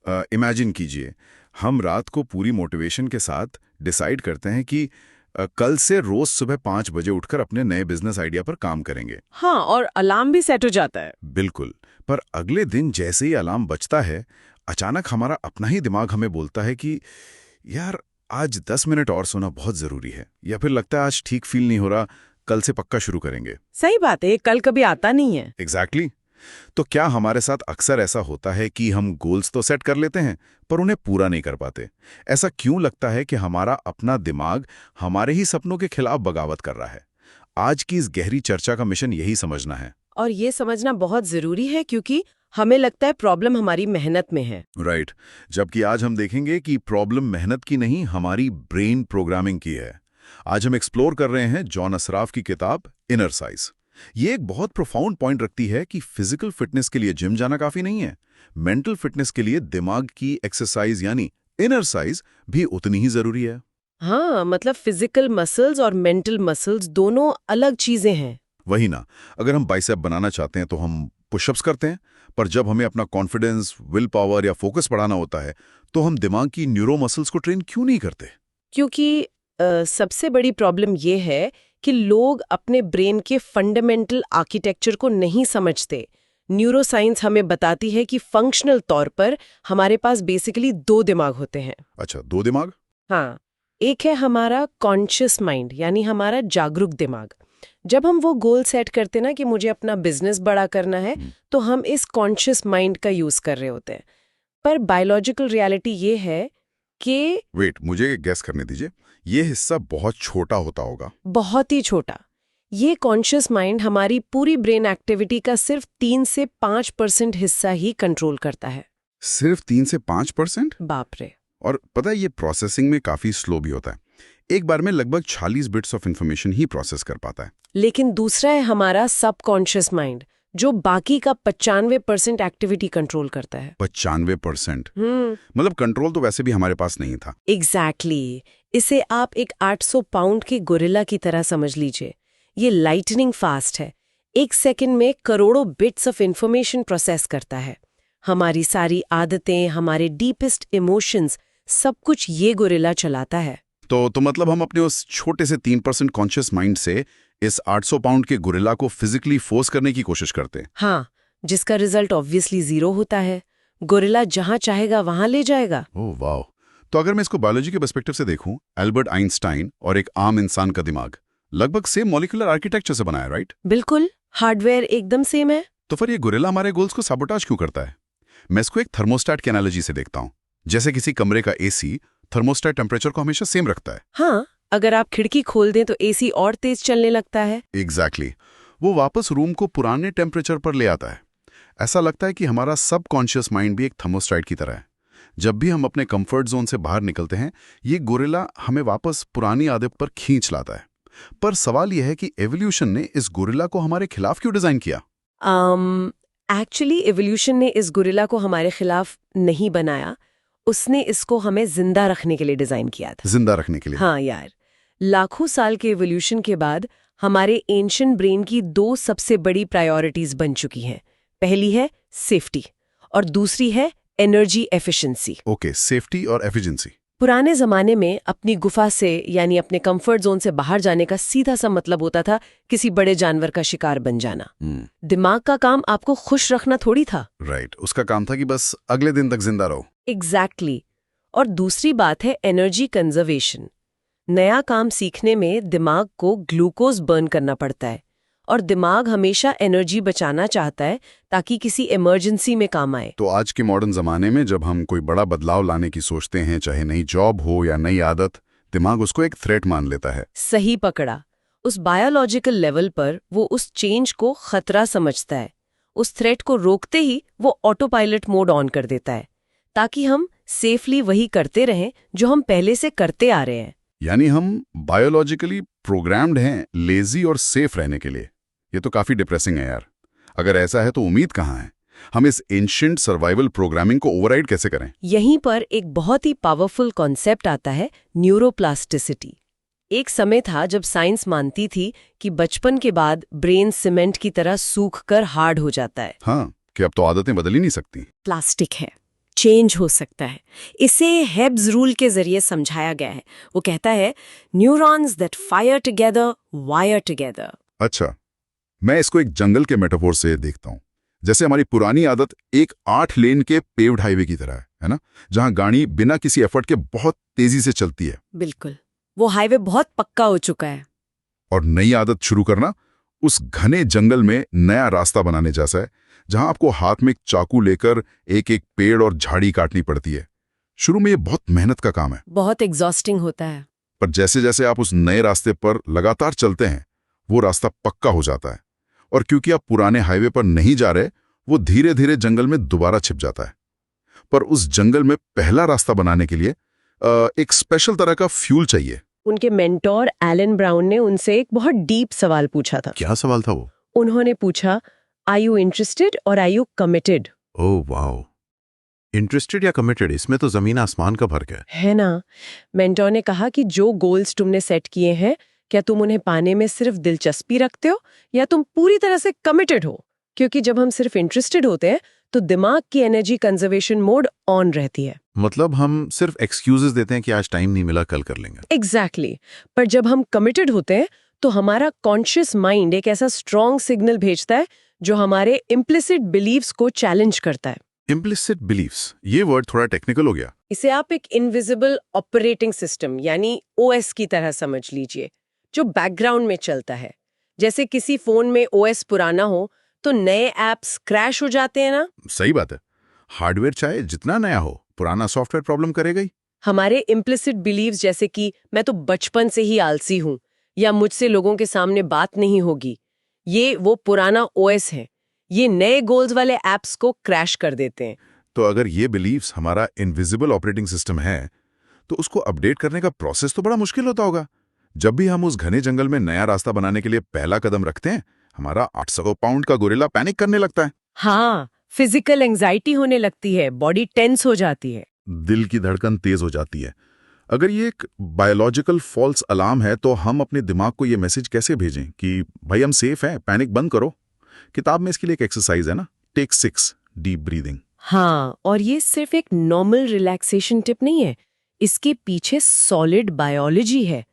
Imagine कीजिए, हम रात को पूरी मोटिवेशन के साथ डिसाइड करते हैं कि कल से रोज सुबह 5 बजे उठकर अपने नए बिजनेस आइडिया पर काम करेंगे। हाँ, और अलार्म भी सेट हो जाता है। बिल्कुल। पर अगले दिन जैसे ही अलार्म बजता है, अचानक हमारा अपना ही दिमाग हमें बोलता है कि यार आज 10 मिनट और सोना बहुत जरूरी है, या फिर लगता है आज ठीक फील नहीं हो रहा, कल से पक्का शुरू करेंगे। सही बात है, ये कल कभी आता नहीं है। एग्जैक्टली। तो क्या हमारे साथ अक्सर ऐसा होता है कि हम गोल्स तो सेट कर लेते हैं पर उन्हें पूरा नहीं कर पाते? ऐसा क्यों लगता है कि हमारा अपना दिमाग हमारे ही सपनों के खिलाफ बगावत कर रहा है? आज की इस गहरी चर्चा का मिशन यही समझना है। और ये समझना बहुत जरूरी है क्योंकि हमें लगता है प्रॉब्लम हमारी मेहनत में है। राइट। जबकि आज हम देखेंगे कि प्रॉब्लम मेहनत की नहीं, हमारी ब्रेन प्रोग्रामिंग की है। आज हम एक्सप्लोर कर रहे हैं जॉन असराफ की किताब इनर साइज। ये एक बहुत प्रोफाउंड पॉइंट रखती है कि फिजिकल फिटनेस के लिए जिम जाना काफी नहीं है। मेंटल फिटनेस के लिए दिमाग की एक्सरसाइज यानी इनर साइज भी उतनी ही जरूरी है। हाँ, मतलब फिजिकल मसल्स और मेंटल मसल्स दोनों अलग चीजें हैं। वही ना, अगर हम बाइसेप बनाना चाहते हैं तो हम पुशअप्स करते हैं, पर जब हमें अपना कॉन्फिडेंस, विल पावर या फोकस बढ़ाना होता है तो हम दिमाग की न्यूरो मसल्स को ट्रेन क्यों नहीं करते? क्योंकि सबसे बड़ी प्रॉब्लम ये है कि लोग अपने ब्रेन के फंडामेंटल आर्किटेक्चर को नहीं समझते। न्यूरोसाइंस हमें बताती है कि फंक्शनल तौर पर हमारे पास बेसिकली 2 दिमाग होते हैं। अच्छा, 2 दिमाग? हाँ, एक है हमारा कॉन्शियस माइंड यानी हमारा जागरूक दिमाग। जब हम वो गोल सेट करते ना कि मुझे अपना बिजनेस बड़ा करना है, तो हम इस कॉन्शियस माइंड का यूज कर रहे होते हैं। पर बायोलॉजिकल रियलिटी ये है कि वेट, मुझे गेस करने दीजिए, ये हिस्सा बहुत छोटा होता होगा। बहुत ही छोटा। ये कॉन्शियस माइंड हमारी पूरी ब्रेन एक्टिविटी का सिर्फ 3 से 5% हिस्सा ही कंट्रोल करता है। सिर्फ 3 से 5%? बाप रे। और पता है, ये प्रोसेसिंग में काफी स्लो भी होता है। एक बार में लगभग 46 bits of information he process कर पाता है। लेकिन दूसरा है हमारा सबकॉन्शियस माइंड, जो बाकी का 95% एक्टिविटी कंट्रोल करता है। 95%? मतलब कंट्रोल तो वैसे भी हमारे पास नहीं था। एग्जैक्टली। इसे आप एक 800 पाउंड के गोरिल्ला की तरह समझ लीजिए। ये लाइटनिंग फास्ट है, 1 सेकंड में करोड़ों बिट्स ऑफ इंफॉर्मेशन प्रोसेस करता है। हमारी सारी आदतें, हमारे डीपेस्ट इमोशंस, सब कुछ ये गोरिल्ला चलाता है। तो मतलब हम अपने उस छोटे से 3% कॉन्शियस माइंड से इस 800 पाउंड के गोरिल्ला को फिजिकली फोर्स करने की कोशिश करते हैं। हाँ, जिसका रिजल्ट ऑब्वियसली 0 होता है। गोरिल्ला जहां चाहेगा वहां ले जाएगा। ओह वाह। तो अगर मैं इसको बायोलॉजी के पर्सपेक्टिव से देखूं, एल्बर्ट आइंस्टाइन और एक आम इंसान का दिमाग लगभग सेम मॉलिक्यूलर आर्किटेक्चर से बना है, राइट? बिल्कुल, हार्डवेयर एकदम सेम है। तो फिर ये गोरिल्ला हमारे गोल्स को साबोटाज क्यों करता है? मैं इसको एक थर्मोस्टेट की एनालॉजी से देखता हूं। जैसे किसी कमरे का एसी थर्मोस्टेट टेम्परेचर को हमेशा सेम रखता है। हाँ, अगर आप खिड़की खोल दें तो एसी और तेज चलने लगता है। एग्जैक्टली। वो वापस रूम को पुराने टेम्परेचर पर ले आता है। ऐसा लगता है कि हमारा सबकॉन्शियस माइंड भी एक थर्मोस्टेट की तरह है। जब भी हम अपने कंफर्ट जोन से बाहर निकलते हैं, ये गोरिल्ला हमें वापस पुरानी आदत पर खींच लाता है। पर सवाल यह है कि एवोल्यूशन ने इस गोरिल्ला को हमारे खिलाफ क्यों डिजाइन किया? एक्चुअली एवोल्यूशन ने इस गोरिल्ला को हमारे खिलाफ नहीं बनाया, उसने इसको हमें जिंदा रखने के लिए डिजाइन किया था। जिंदा रखने के लिए? हाँ यार, लाखों साल के एवोल्यूशन के बाद हमारे एंशिएंट ब्रेन की 2 सबसे बड़ी प्रायोरिटीज बन चुकी हैं। पहली है सेफ्टी और दूसरी है एनर्जी एफिशिएंसी। ओके, सेफ्टी और एफिशिएंसी। पुराने जमाने में अपनी गुफा से यानी अपने कंफर्ट जोन से बाहर जाने का सीधा सा मतलब होता था किसी बड़े जानवर का शिकार बन जाना। दिमाग का काम आपको खुश रखना थोड़ी था। राइट, उसका काम था कि बस अगले दिन तक जिंदा रहो। एग्जैक्टली। और दूसरी बात है एनर्जी कंजर्वेशन। नया काम सीखने में दिमाग को ग्लूकोज बर्न करना पड़ता है और दिमाग हमेशा एनर्जी बचाना चाहता है ताकि किसी इमरजेंसी में काम आए। तो आज के मॉडर्न जमाने में जब हम कोई बड़ा बदलाव लाने की सोचते हैं, चाहे नई जॉब हो या नई आदत, दिमाग उसको एक थ्रेट मान लेता है। सही पकड़ा। उस बायोलॉजिकल लेवल पर वो उस चेंज को खतरा समझता है। उस थ्रेट को रोकते ही वो ऑटो पायलट मोड ऑन कर देता है ताकि हम सेफली वही करते रहें जो हम पहले से करते आ रहे हैं। यानी हम बायोलॉजिकली प्रोग्राम्ड हैं लेजी और सेफ रहने के लिए। ये तो काफी डिप्रेसिंग है यार। अगर ऐसा है तो उम्मीद कहाँ है? हम इस एंशिएंट सर्वाइवल प्रोग्रामिंग को ओवरराइड कैसे करें? यहीं पर एक बहुत ही पावरफुल कॉन्सेप्ट आता है, न्यूरोप्लास्टिसिटी। एक समय था जब साइंस मानती थी कि बचपन के बाद ब्रेन सीमेंट की तरह सूख कर हार्ड हो जाता है। हाँ, कि अब तो आदतें बदल ही नहीं सकती। प्लास्टिक है। चेंज हो सकता है। इसे हेब्स रूल के जरिए समझाया गया है। वो कहता है neurons that fire together wire together. अच्छा, मैं इसको एक जंगल के मेटाफोर से देखता हूँ। जैसे हमारी पुरानी आदत एक 8 लेन के पेव्ड हाईवे की तरह है ना, जहाँ गाड़ी बिना किसी एफर्ट के बहुत तेजी से चलती है। बिल्कुल, वो हाईवे बहुत पक्का हो चुका है। और नई आदत शुरू करना उस घने जंगल में नया रास्ता बनाने जैसा है, जहां आपको हाथ में एक चाकू लेकर एक एक पेड़ और झाड़ी काटनी पड़ती है। शुरू में ये बहुत मेहनत का काम है, बहुत एग्जॉस्टिंग होता है। पर जैसे जैसे आप उस नए रास्ते पर लगातार चलते हैं, वो रास्ता पक्का हो जाता है। और क्योंकि आप पुराने हाईवे पर नहीं जा रहे, वो धीरे धीरे जंगल में दोबारा छिप जाता है। पर उस जंगल में पहला रास्ता बनाने के लिए एक स्पेशल तरह का फ्यूल चाहिए। उनके मेंटोर एलन ब्राउन ने उनसे एक बहुत डीप सवाल पूछा था। क्या सवाल था वो? उन्होंने पूछा, आर यू इंटरेस्टेड और are you committed? Oh wow, interested या कमिटेड, इसमें तो जमीन आसमान का फर्क है ना। मेंटोर ने कहा कि जो गोल्स तुमने सेट किए हैं, क्या तुम उन्हें पाने में सिर्फ दिलचस्पी रखते हो या तुम पूरी तरह से कमिटेड हो? क्योंकि जब हम सिर्फ इंटरेस्टेड होते हैं तो दिमाग की एनर्जी कंजर्वेशन मोड ऑन रहती है। मतलब हम सिर्फ एक्सक्यूजेस देते हैं कि आज टाइम नहीं मिला, कल कर लेंगे। एग्जैक्टली। पर जब हम कमिटेड होते हैं तो हमारा कॉन्शियस माइंड एक ऐसा स्ट्रॉन्ग सिग्नल भेजता है जो हमारे इम्प्लिसिट बिलीव्स को चैलेंज करता है। इम्प्लिसिट बिलीफ्स, ये वर्ड थोड़ा टेक्निकल हो गया। इसे आप एक इनविजिबल ऑपरेटिंग सिस्टम यानी ओएस की तरह समझ लीजिए, जो बैकग्राउंड में चलता है। जैसे किसी फोन में ओएस पुराना हो तो नए ऐप्स क्रैश हो जाते हैं ना। सही बात है, हार्डवेयर चाहे जितना नया हो, पुराना सॉफ्टवेयर प्रॉब्लम करेगा ही। हमारे इम्प्लिसिट बिलीव्स जैसे कि मैं तो बचपन से ही आलसी हूं या मुझसे लोगों के सामने बात नहीं होगी, ये वो पुराना ओएस है। ये नए गोल्स वाले ऐप्स को क्रैश कर देते हैं। तो अगर ये बिलीव्स हमारा इनविजिबल ऑपरेटिंग सिस्टम है, तो उसको अपडेट करने का प्रोसेस तो बड़ा मुश्किल होता होगा। जब भी हम उस घने जंगल में नया रास्ता बनाने के लिए पहला कदम रखते हैं, हमारा 800 पाउंड का गोरिल्ला पैनिक करने लगता है। हाँ, फिजिकल एंजाइटी होने लगती है, बॉडी टेंस हो जाती है, दिल की धड़कन तेज हो जाती है। अगर ये एक बायोलॉजिकल फॉल्स अलार्म है, तो हम अपने दिमाग को ये मैसेज कैसे भेजें कि भाई हम सेफ हैं, पैनिक बंद करो? किताब में इसके लिए एक एक्सरसाइज है ना, टेक 6 डीप ब्रीदिंग। हाँ, और ये सिर्फ एक नॉर्मल रिलैक्सेशन टिप नहीं है, इसके पीछे सॉलिड बायोलॉजी है।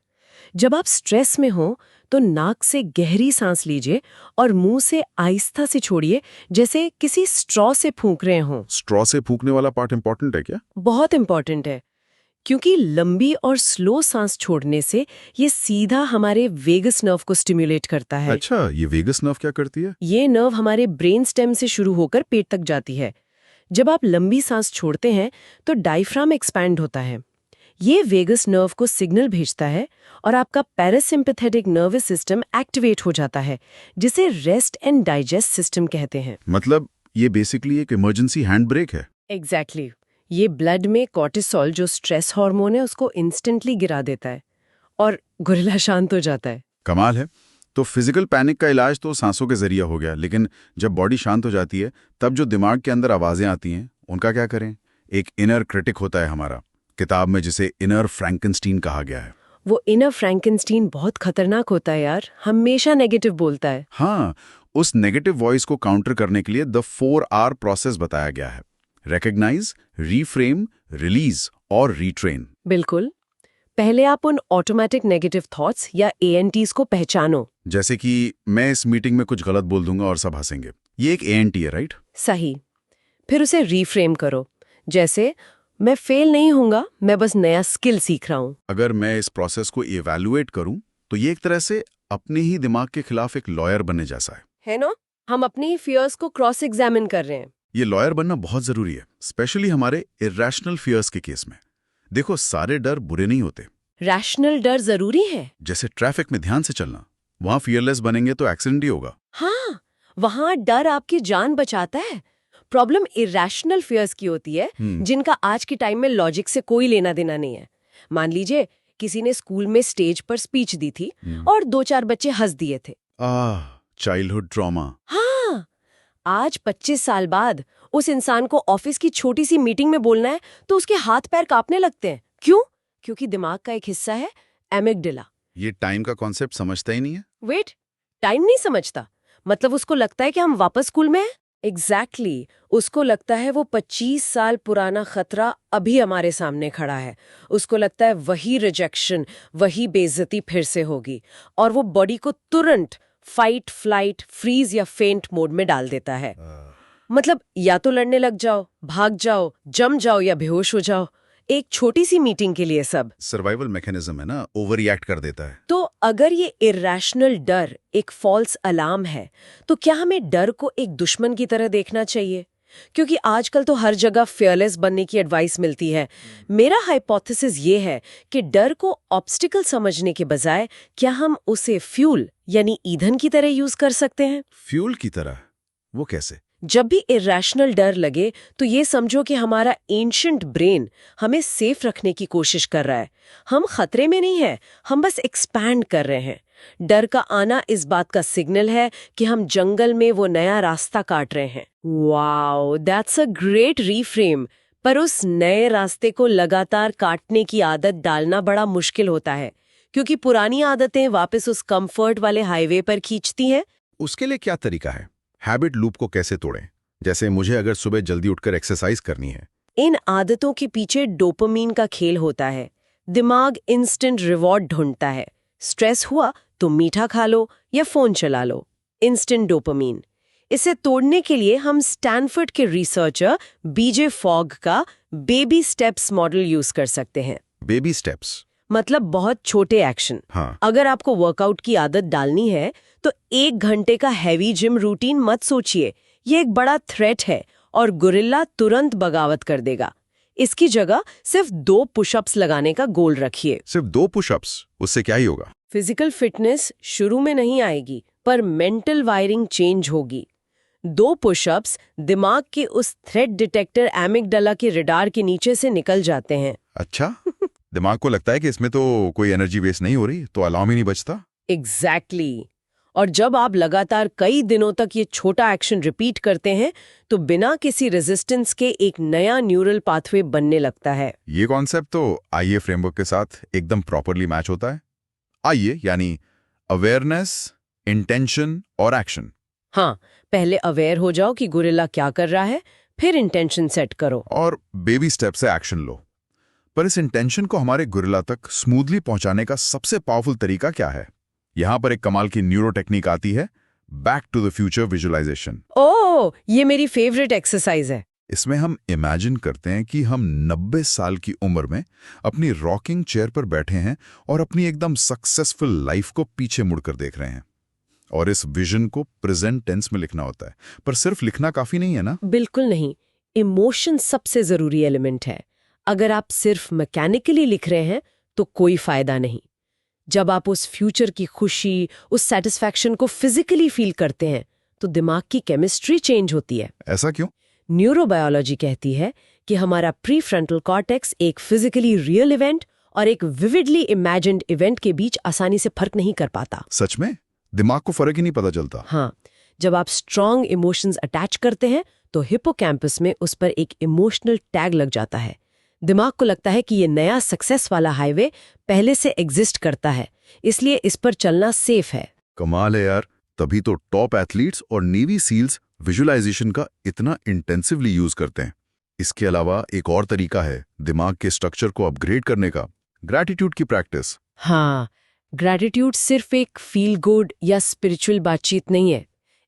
जब आप स्ट्रेस में हो तो नाक से गहरी सांस लीजिए और मुंह से आहिस्ता से छोड़िए, जैसे किसी स्ट्रॉ से फूंक रहे हों। स्ट्रॉ से फूकने वाला पार्ट इंपॉर्टेंट है क्या? बहुत इंपॉर्टेंट है, क्योंकि लंबी और स्लो सांस छोड़ने से ये सीधा हमारे वेगस नर्व को स्टिम्युलेट करता है। अच्छा, ये वेगस नर्व क्या करती है? ये नर्व हमारे ब्रेन स्टेम से शुरू होकर पेट तक जाती है। जब आप लंबी सांस छोड़ते हैं तो डायफ्राम एक्सपैंड होता है। ये वेगस नर्व को सिग्नल भेजता है और आपका पैरासिम्पैथेटिक नर्वस सिस्टम एक्टिवेट हो जाता है, जिसे रेस्ट एंड डाइजेस्ट सिस्टम कहते हैं। मतलब ये बेसिकली एक इमरजेंसी हैंड ब्रेक है। एग्जैक्टली। ये ब्लड में कॉर्टिसोल जो स्ट्रेस हार्मोन है उसको इंस्टेंटली गिरा देता है और गोरिल्ला शांत हो जाता है। कमाल है। तो फिजिकल पैनिक का इलाज तो सांसों के जरिए हो गया, लेकिन जब बॉडी शांत हो जाती है, तब जो दिमाग के अंदर आवाजें आती हैं, उनका क्या करें? एक इनर क्रिटिक होता है हमारा, किताब में जिसे इनर फ्रैंकेनस्टीन कहा गया है। वो इनर फ्रैंकेनस्टीन बहुत खतरनाक होता है यार, हमेशा नेगेटिव बोलता है। हाँ, उस नेगेटिव वॉइस को काउंटर करने के लिए द 4R प्रोसेस बताया गया है। रिकॉग्नाइज, रीफ्रेम, रिलीज और रीट्रेन। बिल्कुल। पहले आप उन ऑटोमेटिक नेगेटिव थॉट्स या ANTs को पहचानो। जैसे कि मैं इस मीटिंग में कुछ गलत बोल दूंगा और सब हंसेंगे, ये एक ANT है, राइट? सही। फिर उसे रीफ्रेम करो, जैसे मैं फेल नहीं होऊंगा, मैं बस नया स्किल सीख रहा हूं। अगर मैं इस प्रोसेस को इवैल्यूएट करूं, तो ये एक तरह से अपने ही दिमाग के खिलाफ एक लॉयर बनने जैसा है ना? हम अपनी ही फियर्स को क्रॉस एग्जामिन कर रहे हैं। ये लॉयर बनना बहुत जरूरी है, स्पेशली हमारे इरेशनल फियर्स के केस में। देखो, सारे डर बुरे नहीं होते। रैशनल डर जरूरी है। जैसे ट्रैफिक में ध्यान से चलना, वहां फियरलेस बनेंगे तो एक्सीडेंट ही होगा। हाँ, वहां डर आपकी जान बचाता है। प्रॉब्लम इरेशनल फियर्स की होती है, जिनका आज के टाइम में लॉजिक से कोई लेना देना नहीं है। मान लीजिए किसी ने स्कूल में स्टेज पर स्पीच दी थी और 2-4 बच्चे हंस दिए थे। Childhood trauma. हाँ, आज 25 साल बाद उस इंसान को ऑफिस की छोटी सी मीटिंग में बोलना है तो उसके हाथ पैर कांपने लगते हैं। क्यों? क्योंकि दिमाग का एक हिस्सा है एमिगडाला। ये टाइम का कॉन्सेप्ट समझता ही नहीं है। वेट, टाइम नहीं समझता? मतलब उसको लगता है कि हम वापस स्कूल में हैं। एग्जैक्टली उसको लगता है वो 25 साल पुराना खतरा अभी हमारे सामने खड़ा है। उसको लगता है वही रिजेक्शन, वही बेइज्जती फिर से होगी, और वो बॉडी को तुरंत फाइट, फ्लाइट, फ्रीज या फेंट मोड में डाल देता है। मतलब या तो लड़ने लग जाओ, भाग जाओ, जम जाओ या बेहोश हो जाओ। एक छोटी सी मीटिंग के लिए सब। सर्वाइवल मैकेनिज्म है ना, ओवर रिएक्ट कर देता है। तो अगर ये इरैशनल डर एक फॉल्स अलार्म है, तो क्या हमें डर को एक दुश्मन की तरह देखना चाहिए? क्योंकि आजकल तो हर जगह फियरलेस बनने की एडवाइस मिलती है। मेरा हाइपोथेसिस ये है कि डर को ऑब्स्टिकल समझने के बजाय क्या हम उसे फ्यूल यानी ईंधन की तरह यूज कर सकते हैं? फ्यूल की तरह? वो कैसे? जब भी इरैशनल डर लगे तो ये समझो कि हमारा एंशिएंट ब्रेन हमें सेफ रखने की कोशिश कर रहा है। हम खतरे में नहीं है, हम बस एक्सपैंड कर रहे हैं। डर का आना इस बात का सिग्नल है कि हम जंगल में वो नया रास्ता काट रहे हैं। Wow, that's a great reframe. पर उस नए रास्ते को लगातार काटने की आदत डालना बड़ा मुश्किल होता है, क्योंकि पुरानी आदतें वापस उस कंफर्ट वाले हाईवे पर खींचती हैं। उसके लिए क्या तरीका है? हैबिट लूप को कैसे तोड़ें? जैसे मुझे अगर सुबह जल्दी उठकर एक्सरसाइज करनी है। इन आदतों के पीछे डोपामीन का खेल होता है। दिमाग इंस्टेंट रिवॉर्ड ढूंढता है। स्ट्रेस हुआ तो मीठा खा लो या फोन चला लो। Instant dopamine. इसे तोड़ने के लिए हम स्टैनफोर्ड के रिसर्चर बीजे फॉग का बेबी स्टेप्स मॉडल यूज कर सकते हैं। बेबी स्टेप्स मतलब बहुत छोटे एक्शन। हाँ। अगर आपको वर्कआउट की आदत डालनी है तो 1 घंटे का हैवी जिम रूटीन मत सोचिए, ये एक बड़ा थ्रेट है और गुरिल्ला तुरंत बगावत कर देगा। इसकी जगह सिर्फ 2 पुशअप्स लगाने का गोल रखिए। सिर्फ 2 पुशअप्स? उससे क्या ही होगा? फिजिकल फिटनेस शुरू में नहीं आएगी, पर मेंटल वायरिंग चेंज होगी। 2 पुशअप्स दिमाग के उस थ्रेट डिटेक्टर एमिगडाला के रडार के नीचे से निकल जाते हैं। अच्छा। दिमाग को लगता है कि इसमें तो कोई एनर्जी वेस्ट नहीं हो रही, तो अलार्म ही नहीं बजता। एग्जैक्टली। और जब आप लगातार कई दिनों तक ये छोटा एक्शन रिपीट करते हैं तो बिना किसी रेजिस्टेंस के एक नया न्यूरल पाथवे बनने लगता है। ये कॉन्सेप्ट तो आईए फ्रेमवर्क के साथ एकदम प्रॉपरली मैच होता है। आईए यानी अवेयरनेस, इंटेंशन और एक्शन। हाँ, पहले अवेयर हो जाओ कि गुरिल्ला क्या कर रहा है, फिर इंटेंशन सेट करो और बेबी स्टेप से एक्शन लो। पर इस इंटेंशन को हमारे गुरिल्ला तक स्मूथली पहुंचाने का सबसे पावरफुल तरीका क्या है? यहां पर एक कमाल की न्यूरो टेक्निक आती है, back to the future visualisation. Oh, ये मेरी फेवरेट एक्सरसाइज है। इसमें हम इमेजिन करते हैं कि हम 90 साल की उम्र में अपनी रॉकिंग चेयर पर बैठे हैं और अपनी एकदम सक्सेसफुल लाइफ को पीछे मुड़कर देख रहे हैं। और इस विजन को प्रेजेंट टेंस में लिखना होता है। पर सिर्फ लिखना काफी नहीं है ना? बिल्कुल नहीं। इमोशन सबसे जरूरी एलिमेंट है। अगर आप सिर्फ मैकेनिकली लिख रहे हैं तो कोई फायदा नहीं। जब आप उस फ्यूचर की खुशी, उस सेटिस्फैक्शन को फिजिकली फील करते हैं तो दिमाग की केमिस्ट्री चेंज होती है। ऐसा क्यों? न्यूरोबायोलॉजी कहती है कि हमारा प्रीफ्रंटल कॉर्टेक्स एक फिजिकली रियल इवेंट और एक विविडली इमेजिन्ड इवेंट के बीच आसानी से फर्क नहीं कर पाता। सच में? दिमाग को फर्क ही नहीं पता चलता? हाँ, जब आप स्ट्रॉन्ग इमोशंस अटैच करते हैं तो हिपोकैम्पस में उस पर एक इमोशनल टैग लग जाता है। दिमाग को लगता है कि ये नया सक्सेस वाला हाईवे पहले से एग्जिस्ट करता है, इसलिए इस पर चलना सेफ है। कमाल है यार। तभी तो टॉप एथलीट्स और नेवी सील्स विजुअलाइजेशन का इतना इंटेंसिवली यूज करते हैं। इसके अलावा एक और तरीका है दिमाग के स्ट्रक्चर को अपग्रेड करने का, ग्रैटिट्यूड की प्रैक्टिस। हाँ, ग्रैटिट्यूड सिर्फ एक फील गुड या स्पिरिचुअल बातचीत नहीं है।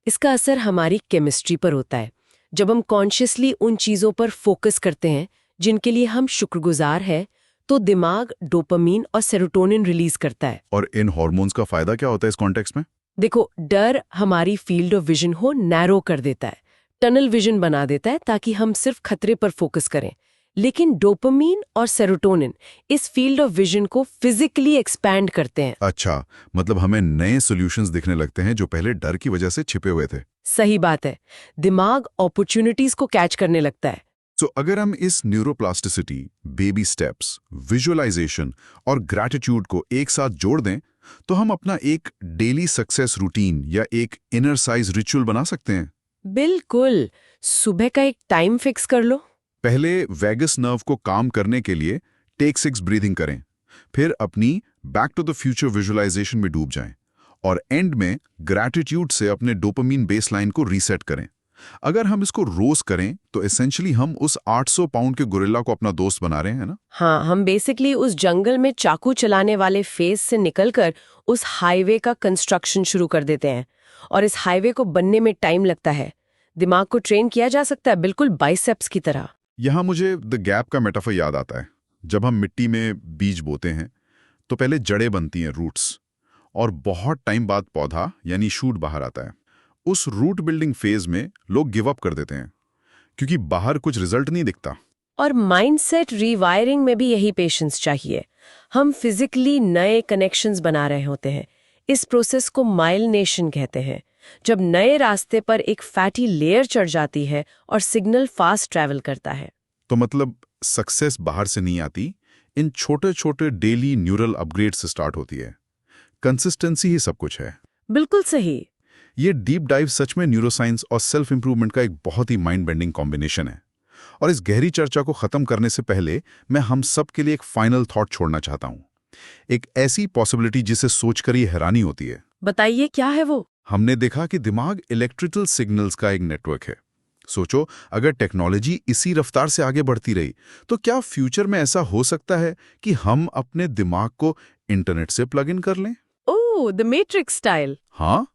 इसका असर हमारी केमिस्ट्री पर होता है। जब हम कॉन्शियसली उन चीज़ों पर फोकस करते हैं जिनके लिए हम शुक्रगुजार हैं, तो दिमाग डोपामीन और सेरोटोनिन रिलीज करता है। और इन हार्मोन्स का फायदा क्या होता है इस कॉन्टेक्स्ट में? देखो, डर हमारी फील्ड ऑफ विजन को नैरो कर देता है, टनल विजन बना देता है ताकि हम सिर्फ खतरे पर फोकस करें। लेकिन डोपामीन और सेरोटोनिन इस फील्ड ऑफ विजन को फिजिकली एक्सपैंड करते हैं। अच्छा, मतलब हमें नए सॉल्यूशंस दिखने लगते हैं जो पहले डर की वजह से छिपे हुए थे। सही बात है। दिमाग अपॉर्चुनिटीज को कैच करने लगता है। तो अगर हम इस न्यूरोप्लास्टिसिटी, बेबी स्टेप्स, विजुअलाइजेशन और ग्रैटिट्यूड को एक साथ जोड़ दें तो हम अपना एक डेली सक्सेस रूटीन या एक इनर साइज रिचुअल बना सकते हैं। बिल्कुल। सुबह का एक टाइम फिक्स कर लो। पहले वैगस नर्व को काम करने के लिए टेक 6 ब्रीथिंग करें, फिर अपनी back to the future visualisation में डूब जाएं और एंड में ग्रैटिट्यूड से अपने डोपामीन बेसलाइन को रीसेट करें। अगर हम इसको रोज करें तो एसेंशियली हम उस 800 पाउंड के गोरिल्ला को अपना दोस्त बना रहे हैं ना। हाँ, हम बेसिकली उस जंगल में चाकू चलाने वाले फेज से निकलकर उस हाईवे का कंस्ट्रक्शन शुरू कर देते हैं। और इस हाईवे को बनने में टाइम लगता है। दिमाग को ट्रेन किया जा सकता है, बिल्कुल बाइसेप्स की तरह। यहाँ मुझे द गैप का मेटाफर याद आता है। जब हम मिट्टी में बीज बोते हैं तो पहले जड़ें बनती हैं, रूट्स, और बहुत टाइम बाद पौधा यानी शूट बाहर आता है। उस रूट बिल्डिंग फेज में लोग गिव अप कर देते हैं क्योंकि बाहर कुछ रिजल्ट नहीं दिखता। और माइंडसेट रीवायरिंग में भी यही पेशेंस चाहिए। हम फिजिकली नए कनेक्शंस बना रहे होते हैं। इस प्रोसेस को माइलिनेशन कहते हैं। जब नए रास्ते पर एक फैटी लेयर चढ़ जाती है और सिग्नल फास्ट ट्रैवल करता है। तो मतलब सक्सेस बाहर से नहीं आती, इन छोटे छोटे डेली न्यूरल अपग्रेड से स्टार्ट होती है। कंसिस्टेंसी ही सब कुछ है। बिल्कुल सही। ये डीप डाइव सच में न्यूरोसाइंस और सेल्फ इंप्रूवमेंट का एक बहुत ही माइंड बेंडिंग कॉम्बिनेशन है। और इस गहरी चर्चा को खत्म करने से पहले मैं हम सब के लिए एक फाइनल थॉट छोड़ना चाहता हूं। एक ऐसी पॉसिबिलिटी जिसे सोचकर ही हैरानी होती है। बताइए, क्या है वो? हमने देखा कि दिमाग इलेक्ट्रिकल सिग्नल्स का एक नेटवर्क है। सोचो, अगर टेक्नोलॉजी इसी रफ्तार से आगे बढ़ती रही तो क्या फ्यूचर में ऐसा हो सकता है कि हम अपने दिमाग को इंटरनेट से प्लग इन कर लें? ओह, द मैट्रिक्स स्टाइल। हाँ,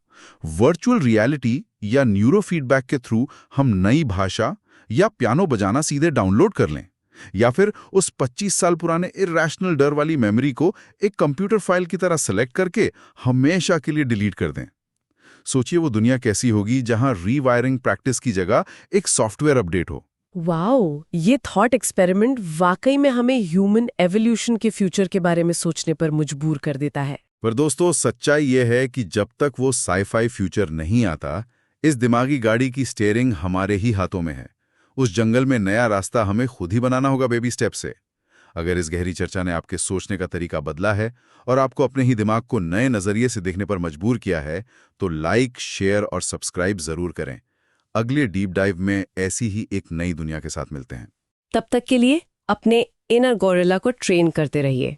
वर्चुअल रियलिटी या न्यूरो फीडबैक के थ्रू हम नई भाषा या पियानो बजाना सीधे डाउनलोड कर लें, या फिर उस 25 साल पुराने इरैशनल डर वाली मेमोरी को एक कंप्यूटर फाइल की तरह सेलेक्ट करके हमेशा के लिए डिलीट कर दें। सोचिए वो दुनिया कैसी होगी जहां रीवायरिंग प्रैक्टिस की जगह एक सॉफ्टवेयर अपडेट हो। वाओ, ये थॉट एक्सपेरिमेंट वाकई में हमें ह्यूमन एवोल्यूशन के फ्यूचर के बारे में सोचने पर मजबूर कर देता है। पर दोस्तों, सच्चाई ये है कि जब तक वो साई-फाई फ्यूचर नहीं आता, इस दिमागी गाड़ी की स्टीयरिंग हमारे ही हाथों में है। उस जंगल में नया रास्ता हमें खुद ही बनाना होगा, बेबी स्टेप से। अगर इस गहरी चर्चा ने आपके सोचने का तरीका बदला है और आपको अपने ही दिमाग को नए नजरिए से देखने पर मजबूर किया है, तो लाइक, शेयर और सब्सक्राइब जरूर करें। अगले डीप डाइव में ऐसी ही एक नई दुनिया के साथ मिलते हैं। तब तक के लिए अपने इनर गोरिल्ला को ट्रेन करते रहिए।